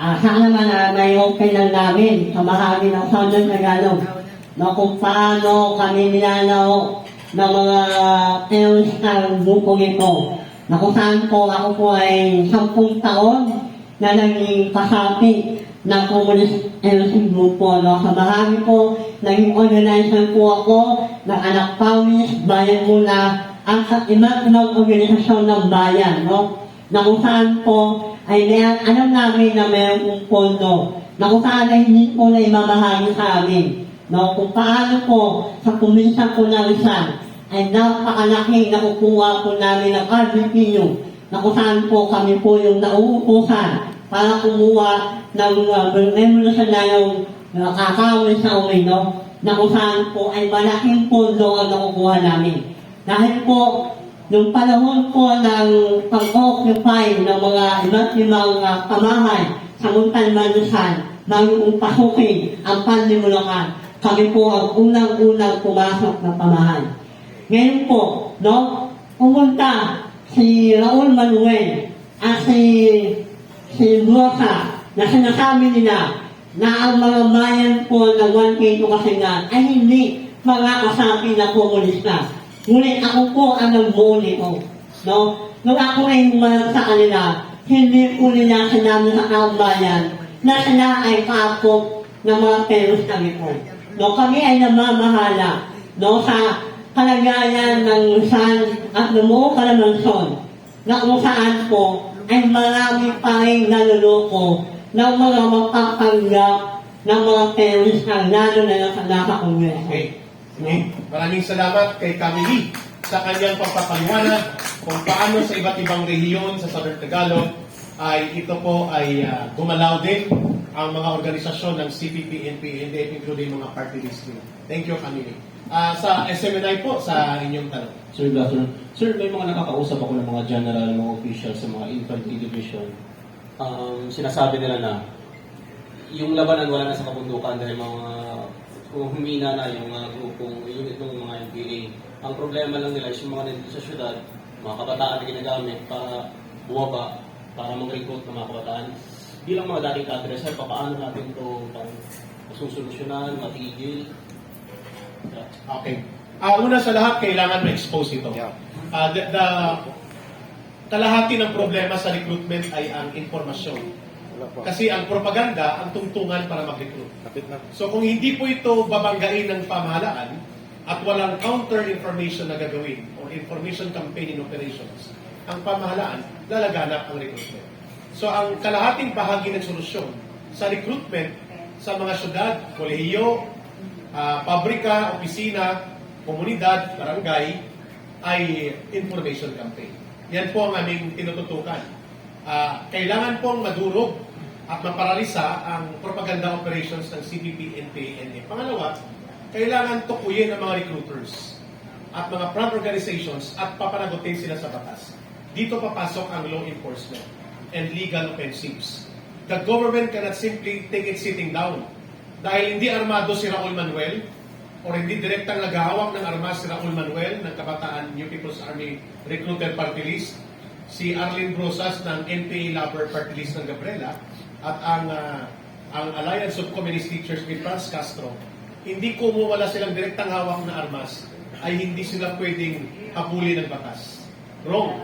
Sana naman may okay lang namin sa bahagi ng Southern Tagalog na kung paano kami nilalaw ng mga teos ng grupong ito. Na kung saan po ako po ay 10 taon na naging kasapi ng Communist LC Grupo. No? Sa bahagi po, naging organizer po ako ng Anak Pawis, Bayan Muna, at sa iba't ibang organisasyon ng bayan. No? Na kung saan po ay alam namin na mayroong pondo na kung saan ay hindi po na imamahagi sa amin. No? Kung paano po sa kuminsan po na Rizal ay napakalaki na kukuha po namin ng RBPU na kung saan po kami po yung nauupusan para kumuha ng memory sa layong kakawin sa uwi, no? Na kung saan po ay malaking pondo ang nakukuha namin. Dahil po, nung panahon po ng pag-occupy ng mga iba't ibang pamahay sa Muntalban Rizal, bago pasukin ang Panlimulacan, kami po ang unang-unang pumasok ng pamahay. Ngayon po, no, pumunta si Raul Manuel at si Rosa na sinasabi nila na ang mga bayan po ng 1K2 Kasingan ay hindi mga kasapi na komunista. Ngunit ako po ang nagbuo nito. No? Nung ako ay humalag sa kanila, hindi po nila sinabi sa kabayan na sila ay kapok ng mga terorista nito. No? Kami ay namamahala, no, sa kalagayan ng Rizal at lumuo Calabarzon na kung saan po ay marami pa rin naluloko ng mga mapapanggap ng mga terorista, lalo na sa Kongreso. Okay. Maraming salamat kay Camille sa kanyang pagpapaliwanag kung paano sa iba't ibang rehiyon sa Southern Tagalog ay ito po ay gumalaw din ang mga organisasyon ng CPP, NPA, including mga party list nila. Thank you, Camille. Sa SMNI po, sa inyong tanong. Sir, good afternoon. Sir, may mga nakakausap ako ng mga general, mga official sa mga infantry division. Sinasabi nila na yung labanan wala na sa kabundukan dahil mga humina na yung mga grupong, yung itong mga NPA. Ang problema lang nila is yung mga nandito sa syudad, mga kabataan na ginagamit para buwaba, para mag-recruit ng mga kabataan. Bilang mga dating kadre, sir, paano natin ito masusolusyonan, matigil? Okay. Una sa lahat, kailangan ma-expose ito. The kalahati ng problema sa recruitment ay ang informasyon. Kasi ang propaganda, ang tungtungan para mag-recruit. So kung hindi po ito babanggain ng pamahalaan at walang counter-information na gagawin or information campaigning operations, ang pamahalaan, lalaganap ang recruitment. So ang kalahating bahagi ng solusyon sa recruitment sa mga syudad, kolehiyo, pabrika, opisina, komunidad, barangay, ay information campaign. Yan po ang aming tinututukan. Kailangan pong madurog at maparalisa ang propaganda operations ng CPP, NPA, NA. Pangalawa, kailangan tukuyin ang mga recruiters at mga front organizations at papanagutin sila sa batas. Dito papasok ang law enforcement and legal offensives. The government cannot simply take it sitting down. Dahil hindi armado si Raul Manuel o hindi direktang naghahawak ng armas si Raul Manuel ng Kabataan New People's Army Recruiter Party List, si Arlene Brosas ng NPA Lover Party List ng Gabriela, at ang Alliance of Communist Teachers ni Franz Castro, hindi kung wala silang direktang hawak na armas, ay hindi sila pwedeng habulin ng batas. Wrong.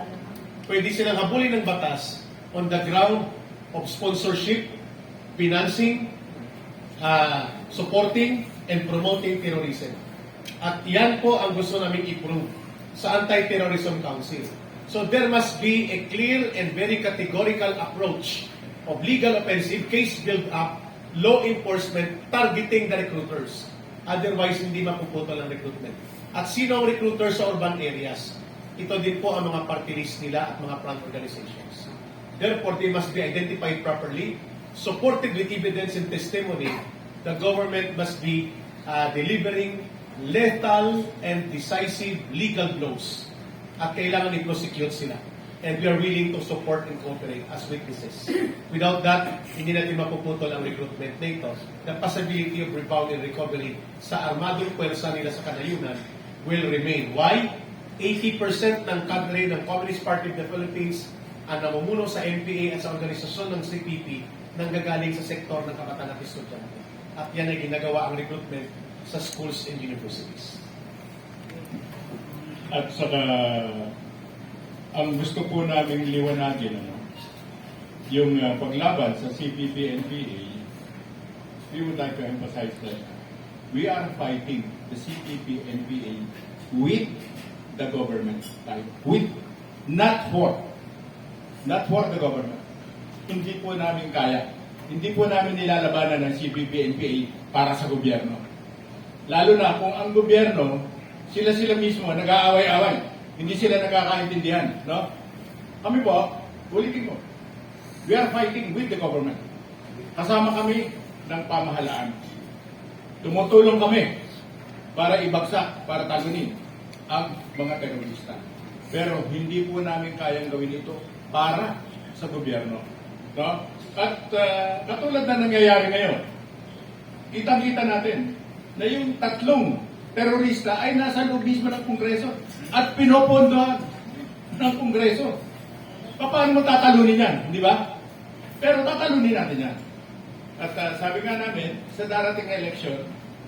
Pwede silang habulin ng batas on the ground of sponsorship, financing, supporting, and promoting terrorism. At yan po ang gusto namin i-prove sa Anti-Terrorism Council. So there must be a clear and very categorical approach of legal offensive, case build-up, law enforcement, targeting the recruiters. Otherwise, hindi mapuputol ang recruitment. At sino ang recruiter sa urban areas? Ito din po ang mga party list nila at mga front organizations. Therefore, they must be identified properly, supported with evidence and testimony. The government must be delivering lethal and decisive legal blows. At kailangan i-prosecute sila. And we are willing to support and cooperate as witnesses. Without that, hindi natin mapuputol ang recruitment na ito. The possibility of rebound and recovery sa armadong pwersa nila sa kanayunan will remain. Why? 80% ng cadre ng Communist Party of the Philippines ang namumuno sa NPA at sa organisasyon ng CPP nanggagaling sa sektor ng kabataan at estudyante. At yan ay ginagawa ang recruitment sa schools and universities. At saka, ang gusto po namin liwanagin, yung paglaban sa CPP-NPA, we would like to emphasize that we are fighting the CPP-NPA with the government, with, not for the government. Hindi po namin kaya. Hindi po namin nilalabanan ng CPP-NPA para sa gobyerno. Lalo na kung ang gobyerno, sila mismo nag-aaway-away. Hindi sila nagkakaintindihan. No? Kami po, ulitin ko, we are fighting with the government. Kasama kami ng pamahalaan. Tumutulong kami para ibagsak, para talunin ang mga terorista. Pero hindi po namin kayang gawin ito para sa gobyerno. No? At katulad na nangyayari ngayon, kitang-kita natin na yung tatlong terorista ay nasa loob mismo ng Kongreso at pinopondohan ng Kongreso. Paano mo tatalunin yan? Di ba? Pero tatalunin natin yan. At sabi nga namin, sa darating na eleksyon,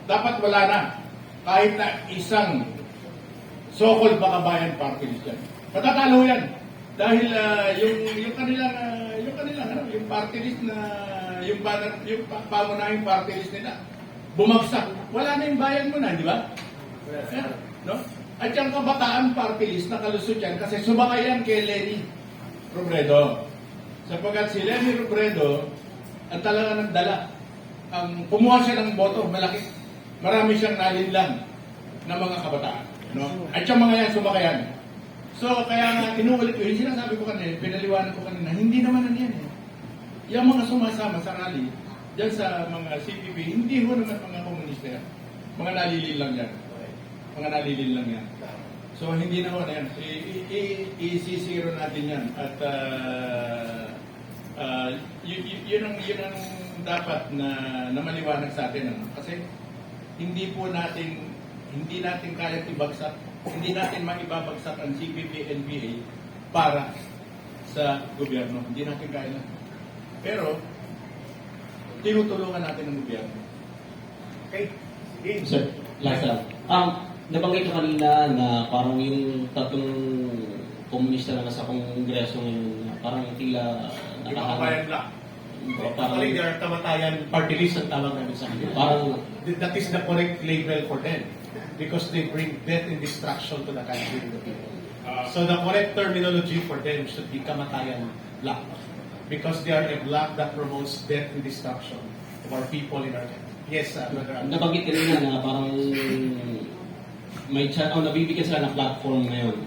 dapat wala na kahit na isang so-called Bakabayan party list yan. Matatalo yan. Dahil yung kanilang yung party list na yung pamunahing party list nila bumagsak. Wala na yung bayan mo na, di ba? Yeah, no? At yung kabataan party list na kalusot yan kasi sumakay yan kay Lenny Robredo. Sapagkat si Lenny Robredo ang talaga nagdala. Kumuha siya ng boto, malaki. Marami siyang nalinlang na mga kabataan. No? At yung mga yan, sumakayan. So, kaya nga, tinuulit ko, yung sinasabi ko kanina, pinaliwanag ko kanina, hindi naman yan eh. Yung mga sumasama sa rally, dyan sa mga CPP, hindi ho naman mga komunista yan. Mga nalilin lang yan. Mga nalilin lang yan. So, hindi na ho na yan. I-zero natin yan. At yun ang dapat na maliwanag sa atin. Kasi hindi natin kaya ibagsak, hindi natin maibabagsak ang CPP-NPA para sa gobyerno. Hindi natin kaya. Pero, tinutulungan natin ang gobyerno. Okay? Game. Sir, last lang. Nabanggit ko kanina na parang yung tatlong komunista na nasa kongreso ngayon, parang tila Yung Bakabayan Black. parang, Actually, they are kamatayan party list ang tawag namin sa kanila. parang That is the correct label for them because they bring death and destruction to the country and the people. So the correct terminology for them should be kamatayan black because they are a black that promotes death and destruction of our people in our country. Yes, Brother Alvin. nabanggit kanina na parang nabibigyan sila ng platform ngayon.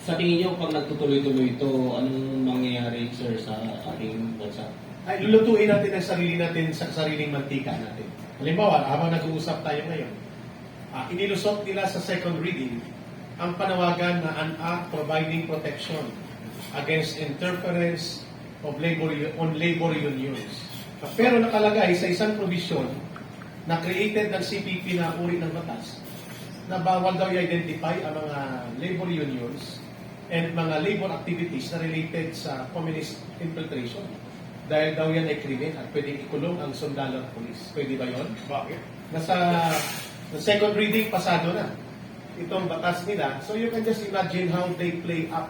Sa tingin niyo, pag nagtutuloy-tuloy ito, anong mangyayari, sir, sa ating bansa? Ay, lulutuin natin ang sarili natin sa sariling mantika natin. Halimbawa, habang nag-uusap tayo ngayon, inilusot nila sa second reading ang panawagan na an act providing protection against interference of labor unions. Pero nakalagay sa isang provision na created ng CPP na uri ng batas na bawal daw i-identify ang mga labor unions and mga labor activities na related sa communist infiltration. Dahil daw yan ay krimen at pwedeng ikulong ang sundalo at polis. Pwede ba yun? Bakit? Nasa second reading, pasado na itong batas nila. So you can just imagine how they play up.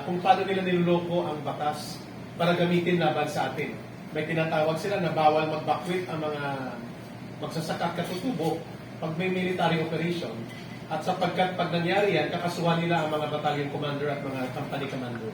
Kung paano nila niloloko ang batas para gamitin laban sa atin. May tinatawag sila na bawal mag-backwit ang mga magsasaka at katutubo pag may military operation. At sapagkat pag nangyari yan, kakasuhan nila ang mga battalion commander at mga company commander.